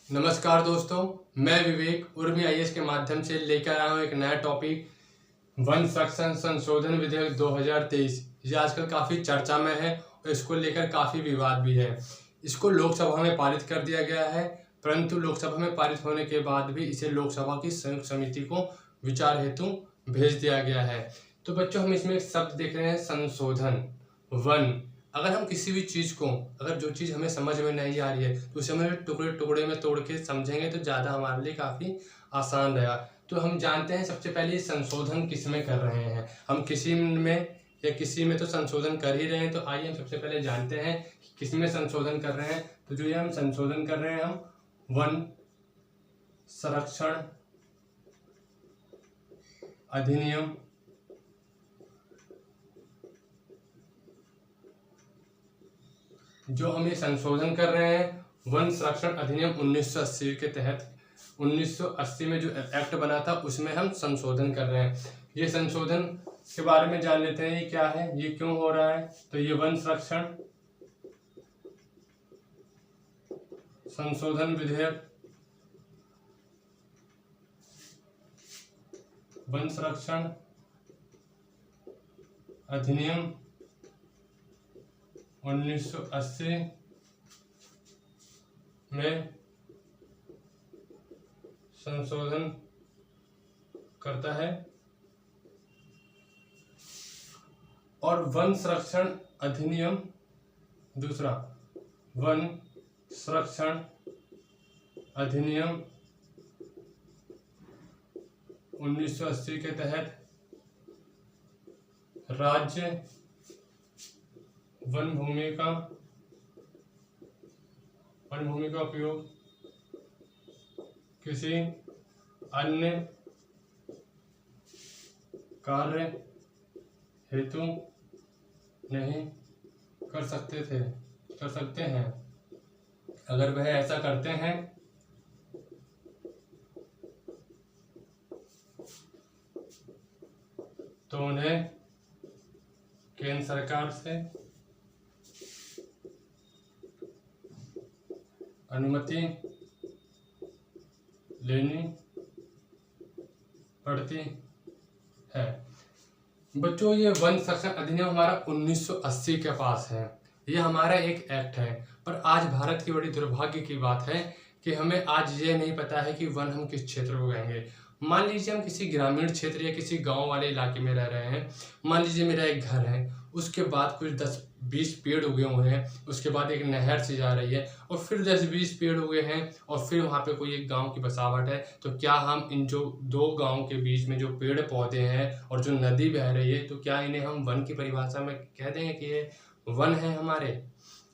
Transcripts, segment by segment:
नमस्कार दोस्तों, मैं विवेक उर्मी आईएएस के माध्यम से लेकर आया हूँ एक नया टॉपिक वन संरक्षण संशोधन विधेयक 2023। ये आजकल काफ़ी चर्चा में है और इसको लेकर काफ़ी विवाद भी है। इसको लोकसभा में पारित कर दिया गया है, परंतु लोकसभा में पारित होने के बाद भी इसे लोकसभा की संयुक्त समिति को विचार हेतु भेज दिया गया है। तो बच्चों, हम इसमें एक शब्द देख रहे हैं, संशोधन। वन, अगर हम किसी भी चीज़ को, अगर जो चीज़ हमें समझ में नहीं आ रही है तो उसे हम टुकड़े टुकड़े में तोड़ के समझेंगे तो ज़्यादा हमारे लिए काफ़ी आसान रहेगा। तो हम जानते हैं सबसे पहले संशोधन किस में कर रहे हैं। हम किसी में या किसी में तो संशोधन कर ही रहे हैं। तो आइए हम सबसे पहले जानते हैं कि किस में संशोधन कर रहे हैं। तो जो ये हम संशोधन कर रहे हैं, हम वन संरक्षण अधिनियम जो हम ये संशोधन कर रहे हैं वन संरक्षण अधिनियम 1980 के तहत 1980 में जो एक्ट बना था उसमें हम संशोधन कर रहे हैं। ये संशोधन के बारे में जान लेते हैं, ये क्या है, ये क्यों हो रहा है। तो ये वन संरक्षण संशोधन विधेयक वन संरक्षण अधिनियम 1980 में संशोधन करता है और वन संरक्षण अधिनियम दूसरा वन संरक्षण अधिनियम 1980 के तहत राज्य वन भूमि का उपयोग किसी अन्य कार्य हेतु नहीं कर सकते हैं। अगर वह ऐसा करते हैं तो उन्हें केंद्र सरकार से अनुमति लेनी पड़ती है। बच्चों, ये वन संरक्षण अधिनियम हमारा 1980 के पास है। ये हमारा एक एक्ट है, पर आज भारत की बड़ी दुर्भाग्य की बात है कि हमें आज ये नहीं पता है कि वन हम किस क्षेत्र को कहेंगे। मान लीजिए हम किसी ग्रामीण क्षेत्र या किसी गांव वाले इलाके में रह रहे हैं। मान लीजिए मेरा एक घर है, उसके बाद कुछ 10-20 पेड़ उगे हुए हैं, उसके बाद एक नहर से जा रही है और फिर 10-20 पेड़ उगे हैं और फिर वहाँ पे कोई एक गांव की बसावट है। तो क्या हम इन जो दो गांव के बीच में जो पेड़ पौधे हैं और जो नदी बह रही है, तो क्या इन्हें हम वन की परिभाषा में कह देंगे कि ये वन है हमारे?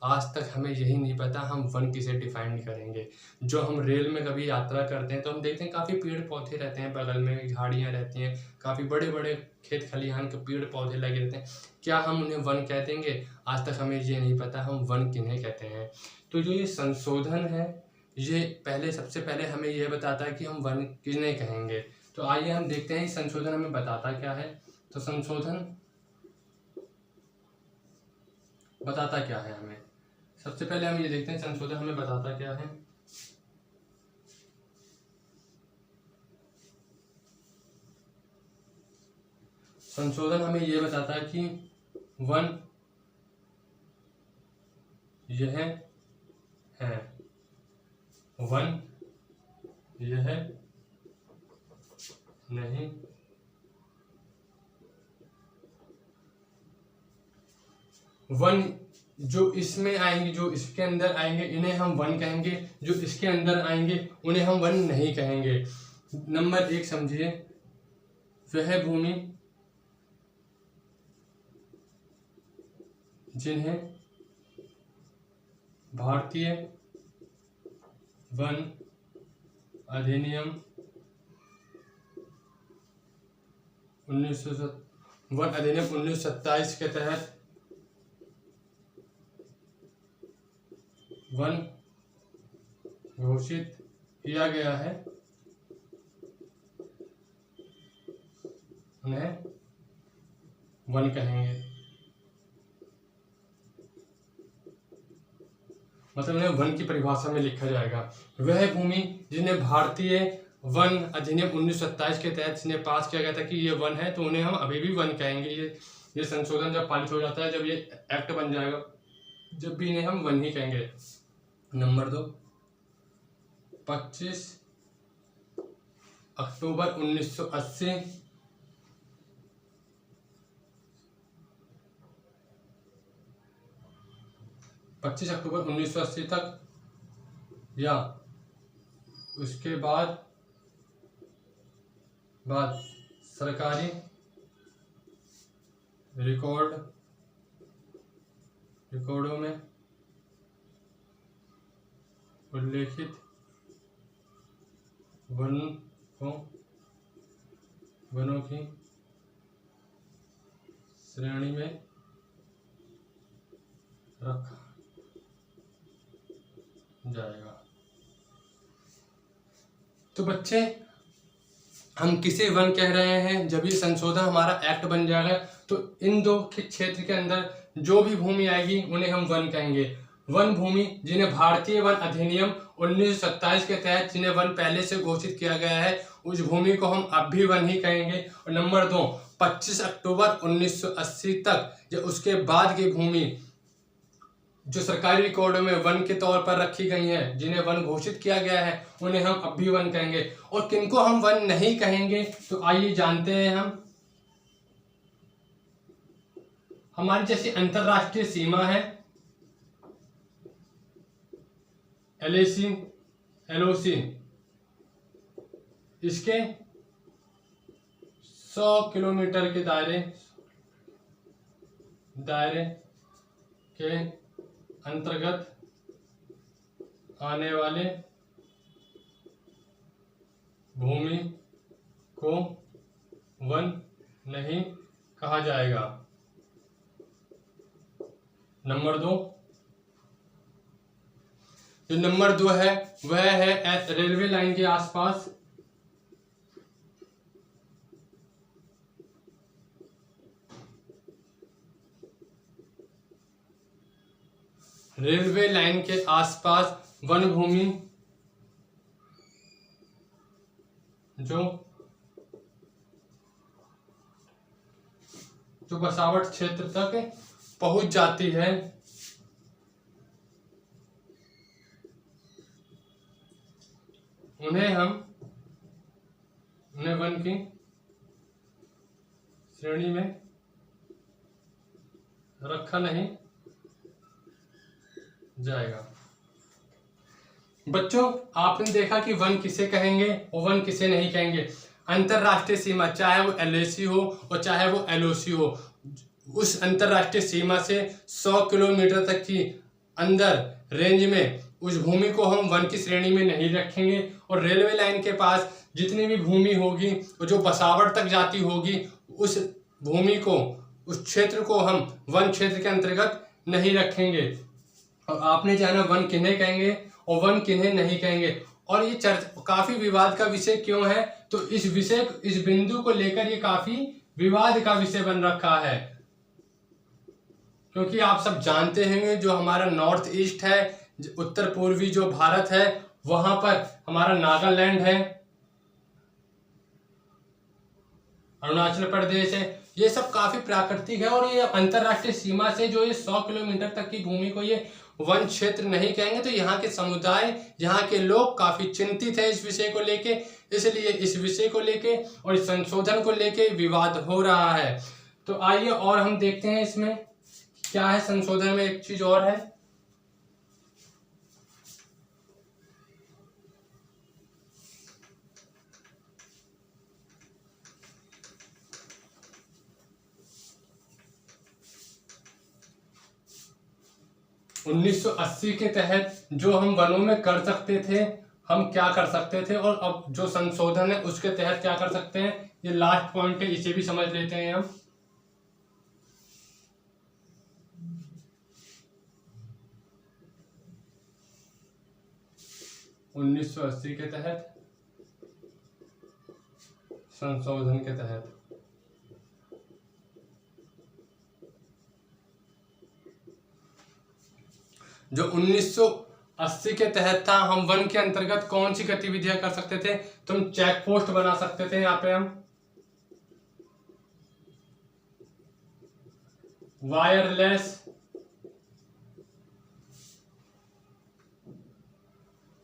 आज तक हमें यही नहीं पता हम वन किसे डिफाइन करेंगे। जो हम रेल में कभी यात्रा करते हैं तो हम देखते हैं काफ़ी पेड़ पौधे रहते हैं, बगल में झाड़ियाँ रहती हैं, काफ़ी बड़े बड़े खेत खलिहान के पेड़ पौधे लगे रहते हैं। क्या हम उन्हें वन कह देंगे? आज तक हमें ये नहीं पता हम वन किन्हें कहते हैं। तो जो ये संशोधन है, ये सबसे पहले हमें यह बताता है कि हम वन किन्हें कहेंगे। तो आइए हम देखते हैं संशोधन हमें बताता क्या है। तो संशोधन बताता क्या है हमें, सबसे पहले हम ये देखते हैं संशोधन हमें बताता क्या है। संशोधन हमें ये बताता है कि वन यह है, वन यह नहीं, वन जो इसमें आएंगे, जो इसके अंदर आएंगे, इन्हें हम वन कहेंगे। जो इसके अंदर आएंगे उन्हें हम वन नहीं कहेंगे। नंबर 1 समझिए, वह भूमि जिन्हें भारतीय वन अधिनियम 1927 के तहत वन घोषित किया गया है, उन्हें वन कहेंगे। मतलब उन्हें वन की परिभाषा में लिखा जाएगा। वह भूमि जिन्हें भारतीय वन अधिनियम 1927 के तहत जिन्हें पास किया गया था कि ये वन है, तो उन्हें हम अभी भी वन कहेंगे। ये संशोधन जब पारित हो जाता है, जब ये एक्ट बन जाएगा, जब भी इन्हें हम वन ही कहेंगे। नंबर 2, 25 अक्टूबर 1980 25 अक्टूबर 1980 तक या उसके बाद सरकारी रिकॉर्डों में उल्लेखित वनों की श्रेणी में रखा जाएगा। तो बच्चे, हम किसे वन कह रहे हैं? जब ये संशोधन हमारा एक्ट बन जाएगा तो इन दो क्षेत्र के अंदर जो भी भूमि आएगी उन्हें हम वन कहेंगे। वन भूमि जिन्हें भारतीय वन अधिनियम 1927 के तहत जिन्हें वन पहले से घोषित किया गया है, उस भूमि को हम अब भी वन ही कहेंगे। और नंबर 2, 25 अक्टूबर 1980 तक या उसके बाद की भूमि जो सरकारी रिकॉर्डों में वन के तौर पर रखी गई हैं, जिन्हें वन घोषित किया गया है, उन्हें हम अब भी वन कहेंगे। और किनको हम वन नहीं कहेंगे, तो आइए जानते हैं हम। हमारी जैसी अंतरराष्ट्रीय सीमा है LOC, इसके 100 किलोमीटर के दायरे के अंतर्गत आने वाले भूमि को वन नहीं कहा जाएगा। नंबर 2, जो नंबर 2 है वह है रेलवे लाइन के आसपास रेलवे लाइन के आसपास वन भूमि जो बसावट क्षेत्र तक पहुंच जाती है, उन्हें वन की श्रेणी में रखा नहीं जाएगा। बच्चों, आपने देखा कि वन किसे कहेंगे और वन किसे नहीं कहेंगे। अंतरराष्ट्रीय सीमा, चाहे वो LAC हो और चाहे वो LOC हो, उस अंतरराष्ट्रीय सीमा से 100 किलोमीटर तक की अंदर रेंज में उस भूमि को हम वन की श्रेणी में नहीं रखेंगे। और रेलवे लाइन के पास जितनी भी भूमि होगी और जो बसावट तक जाती होगी, उस भूमि को, उस क्षेत्र को हम वन क्षेत्र के अंतर्गत नहीं रखेंगे। और आपने जाना वन किन्हें कहेंगे और वन किन्हें नहीं कहेंगे। और ये काफी विवाद का विषय क्यों है, तो इस बिंदु को लेकर ये काफी विवाद का विषय बन रखा है। क्योंकि आप सब जानते होंगे जो हमारा नॉर्थ ईस्ट है, उत्तर पूर्वी जो भारत है, वहां पर हमारा नागालैंड है, अरुणाचल प्रदेश है, ये सब काफी प्राकृतिक है। और ये अंतरराष्ट्रीय सीमा से जो ये 100 किलोमीटर तक की भूमि को ये वन क्षेत्र नहीं कहेंगे। तो यहाँ के समुदाय, यहाँ के लोग काफी चिंतित है इस विषय को लेके, इसलिए इस विषय को लेके और इस संशोधन को लेके विवाद हो रहा है। तो आइए और हम देखते हैं इसमें क्या है। संशोधन में एक चीज और है, उन्नीस 1980 के तहत जो हम वनों में कर सकते थे, हम क्या कर सकते थे, और अब जो संशोधन है उसके तहत क्या कर सकते हैं। ये लास्ट पॉइंट है, इसे भी समझ लेते हैं हम। उन्नीस 1980 के तहत, संशोधन के तहत जो 80 के तहत था, हम वन के अंतर्गत कौन सी गतिविधियां कर सकते थे? तुम चेक पोस्ट बना सकते थे। यहाँ पे हम वायरलेस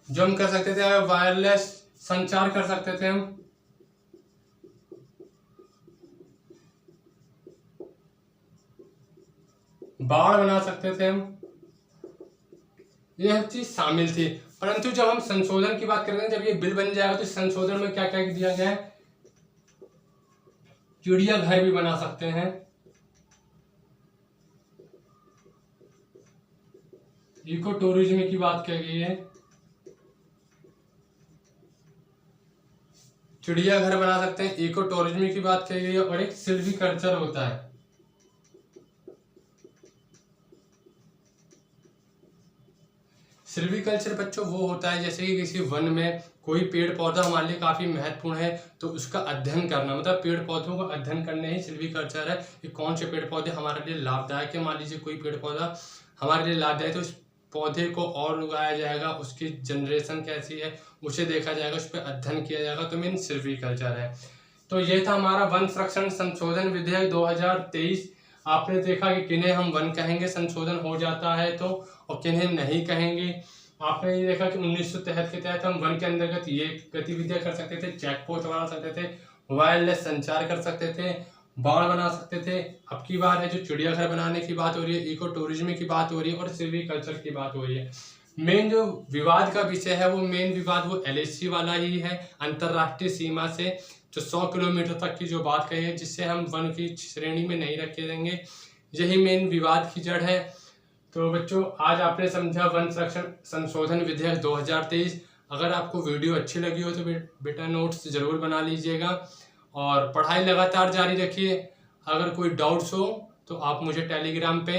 जो हम कर सकते थे, वायरलेस संचार कर सकते थे हम। बाढ़ बना सकते थे हम। यह चीज शामिल थी। परंतु जब हम संशोधन की बात करते हैं, जब ये बिल बन जाएगा तो संशोधन में क्या क्या दिया गया है? चिड़ियाघर भी बना सकते हैं, इको टूरिज्म की बात की गई है, चिड़ियाघर बना सकते हैं, इको टूरिज्म की बात की गई है, और एक सिल्वीकल्चर होता है। सिल्वीकल्चर बच्चों वो होता है जैसे कि किसी वन में कोई पेड़ पौधा हमारे लिए काफी महत्वपूर्ण है तो उसका अध्ययन करना, मतलब पेड़ पौधों का अध्ययन करने ही सिल्वीकल्चर है कि कौन से पेड़ पौधे हमारे लिए लाभदायक है। मान लीजिए कोई पेड़ पौधा हमारे लिए लाभदायक है तो उस पौधे को और उगाया जाएगा, उसकी जनरेशन कैसी है उसे देखा जाएगा, उस पर अध्ययन किया जाएगा, तो मीन सिल्वीकल्चर है। तो ये था हमारा वन संरक्षण संशोधन विधेयक 2023। आपने देखा कि किन्हें हम वन कहेंगे संशोधन हो जाता है तो, और किन्हें नहीं कहेंगे। आपने ये देखा कि 1900 के तहत हम वन के अंतर्गत ये गतिविधियां कर सकते थे, चेक पोस्ट बना सकते थे, वायरलेस संचार कर सकते थे, बाढ़ बना सकते थे। अब की बार है जो चिड़ियाघर बनाने की बात हो रही है, इको टूरिज्म की बात हो रही है और सिल्वीकल्चर की बात हो रही है। मेन जो विवाद का विषय है वो मेन विवाद वो LAC वाला ही है, अंतरराष्ट्रीय सीमा से जो 100 किलोमीटर तक की जो बात कही है, जिससे हम वन की श्रेणी में नहीं रखे देंगे, यही मेन विवाद की जड़ है। तो बच्चों आज आपने समझा वन संरक्षण संशोधन विधेयक 2023। अगर आपको वीडियो अच्छी लगी हो तो बेटा नोट्स जरूर बना लीजिएगा और पढ़ाई लगातार जारी रखिए। अगर कोई डाउट्स हो तो आप मुझे टेलीग्राम पे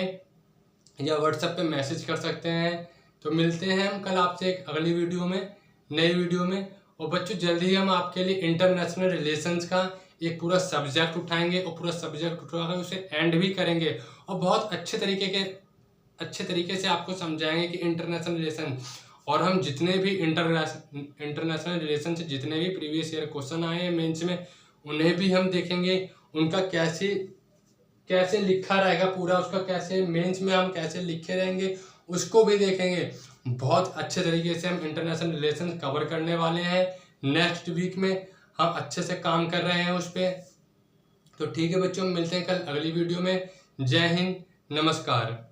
या व्हाट्सएप पे मैसेज कर सकते हैं। तो मिलते हैं हम कल आपसे एक अगली वीडियो में, नई वीडियो में। और बच्चों जल्दी ही हम आपके लिए इंटरनेशनल रिलेशंस का एक पूरा सब्जेक्ट उठाएंगे और पूरा सब्जेक्ट उठाकर उसे एंड भी करेंगे और बहुत अच्छे तरीके से आपको समझाएंगे कि इंटरनेशनल रिलेशन, और हम जितने भी इंटरनेशनल रिलेशन से जितने भी प्रीवियस ईयर क्वेश्चन आए हैं मेंस में, उन्हें भी हम देखेंगे, उनका कैसे लिखा रहेगा पूरा, उसका कैसे मेंस में हम कैसे लिखे रहेंगे उसको भी देखेंगे। बहुत अच्छे तरीके से हम इंटरनेशनल रिलेशन कवर करने वाले हैं। नेक्स्ट वीक में हम अच्छे से काम कर रहे हैं उस पर। तो ठीक है बच्चों, मिलते हैं कल अगली वीडियो में। जय हिंद, नमस्कार।